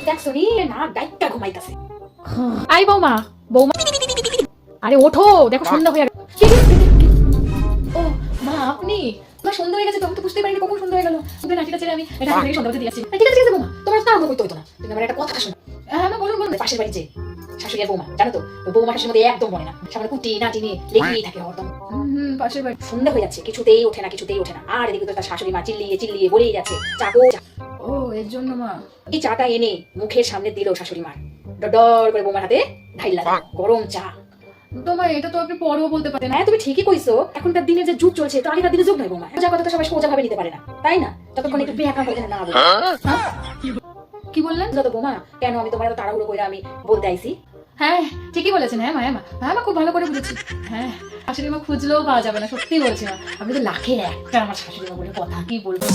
দেখ শুনি না ডাইটটা ঘুমাইতাছে। আই বৌমা, বৌমা আরে ওঠো, দেখো সন্ধ্যা হয়ে গেল। ও মা আপনি? তোমার সন্ধ্যা হয়ে গেছে তো, আমি তো বুঝতেই পারিনি কখন সন্ধ্যা হয়ে গেল। তুমি নাটিটা ছেড়ে আমি এটা আপনাকে সন্ধ্যা হতে দিয়েছি। ঠিক আছে ঠিক আছে বৌমা, তোমার তার মতো হইতো না। তুমি আমার একটা কথা শোনো। হ্যাঁ বলুন বলুন। পাশের বাড়ি যে শাশুড়ি আর বৌমা, জানো তো বৌমা শাশুড়ির মধ্যে একদম বনে না, সামনে কুটি নাটি নিয়ে লেগেই থাকে হরদম। পাশের বাড়ি। সন্ধ্যা হয়ে যাচ্ছে, কিছুতেই ওঠে না কিছুতেই ওঠে না, আর এদিকে তো তার শাশুড়ি মা চিল্লিয়ে চিল্লিয়ে বলেই যাচ্ছে চাকো। ও এর জন্য মা এই চাটা এনে মুখের সামনে দিল শাশুড়ি মার, ডর করে বৌমার হাতে ঢাইলা গরম চা। তোমার এটা তো আপনি পরেও বলতে পারেন। হ্যাঁ তুমি ঠিকই কইছো, এখনকার দিনে যে যুগ চলছে তো আগেকার দিনে যুগ নয় বৌমা। যা কথা তো সবাই সোজা ভাবে নিতে পারে না, তাই না? ততক্ষণ একটু বেয়াকা হয়ে না বলে। কি বললেন যত বৌমা? কেন আমি তোমার এত তাড়াহুড়ো করে আমি বলতে আইছি? হ্যাঁ ঠিকই বলেছেন। হ্যাঁ মা, হ্যাঁ মা, হ্যাঁ মা, খুব ভালো করে বুঝেছি। হ্যাঁ শাশুড়ি মা খুঁজলেও পাওয়া যাবে না, সত্যি বলছি মা। আপনি তো লাখে একটা আমার শাশুড়ি মা বলে কথা, কি বলবো।